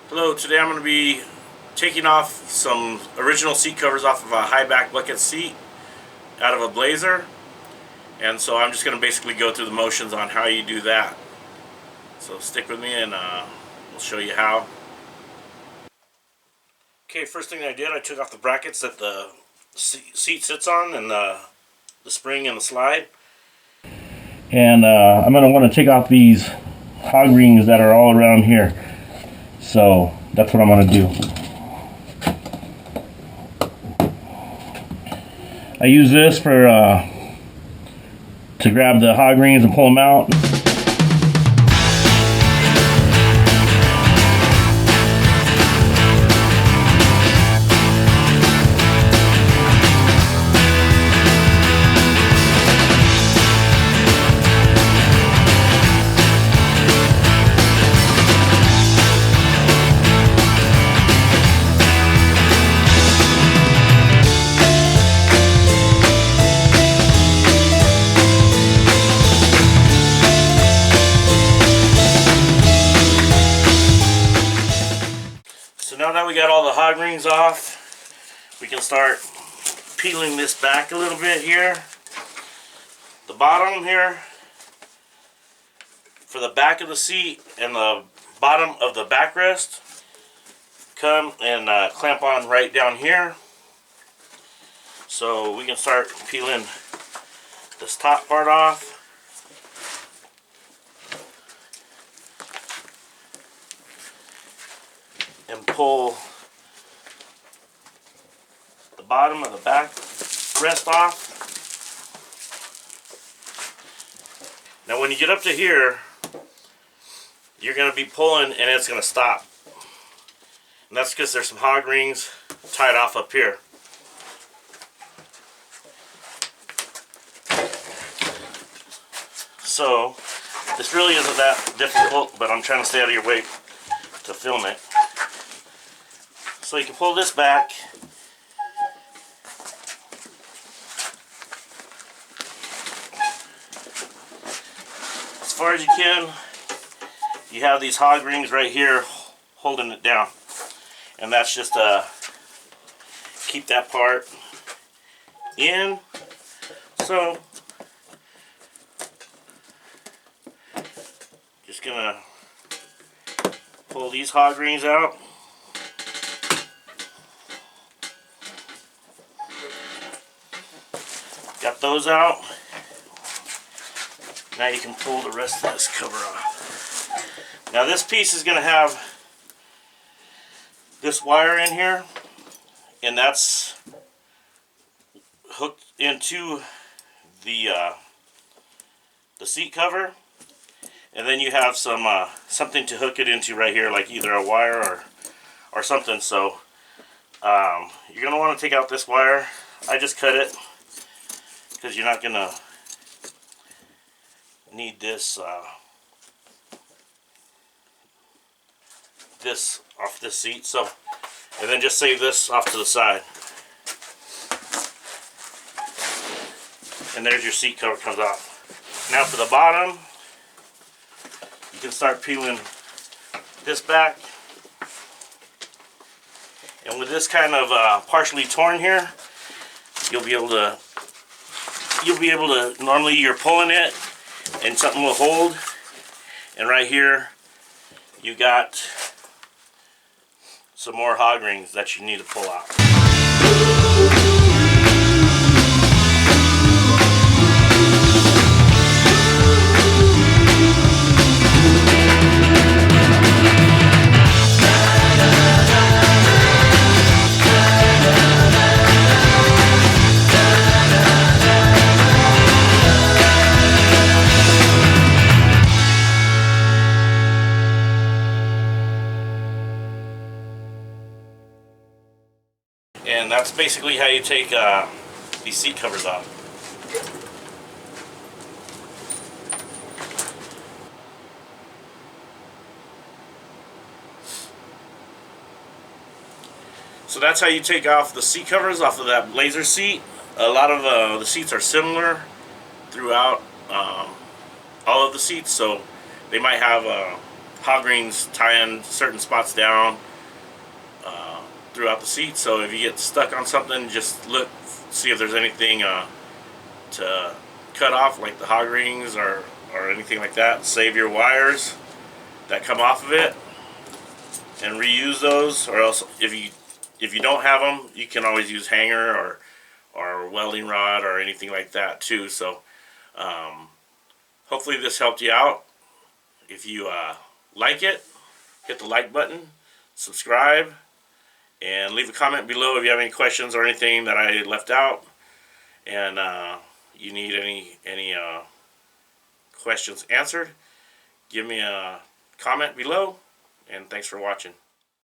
Hello, today I'm going to be taking off some original seat covers off of a high back bucket seat out of a Blazer, and so I'm just going to basically go through the motions on how you do that. So stick with me and we'll show you how. Okay, first thing I did, I took off the brackets that the seat sits on and the spring and the slide. And I'm going to want to take off these hog rings that are all around here. So that's what I'm going to do. I use this for to grab the hog rings and pull them out. Now that we got all the hog rings off, we can start peeling this back a little bit here. The bottom here, for the back of the seat and the bottom of the backrest, come and clamp on right down here. So we can start peeling this top part off. And pull the bottom of the back rest off. Now when you get up to here, you're going to be pulling and it's going to stop. And that's because there's some hog rings tied off up here. So this really isn't that difficult, but I'm trying to stay out of your way to film it. So you can pull this back as far as you can. You have these hog rings right here holding it down, and that's just to keep that part in. So just gonna pull these hog rings out. Got those out. Now you can pull the rest of this cover off. Now this piece is going to have this wire in here, and that's hooked into the seat cover, and then you have some something to hook it into right here, like either a wire or something. So you're going to want to take out this wire. I just cut it, because you're not going to need this this off this seat. So, and then just save this off to the side. And there's your seat cover, comes off. Now for the bottom, you can start peeling this back. And with this kind of partially torn here, you'll be able to normally you're pulling it and something will hold, and right here you got some more hog rings that you need to pull out. And that's basically how you take these seat covers off. So that's how you take off the seat covers off of that Blazer seat. A lot of the seats are similar throughout all of the seats, so they might have hog rings tying certain spots down throughout the seat. So if you get stuck on something, just look, see if there's anything to cut off, like the hog rings or anything like that. Save your wires that come off of it and reuse those. Or else, if you don't have them, you can always use hanger or welding rod or anything like that too. So hopefully this helped you out. If you like it, hit the like button, subscribe, and leave a comment below if you have any questions or anything that I left out, and you need any questions answered. Give me a comment below, and thanks for watching.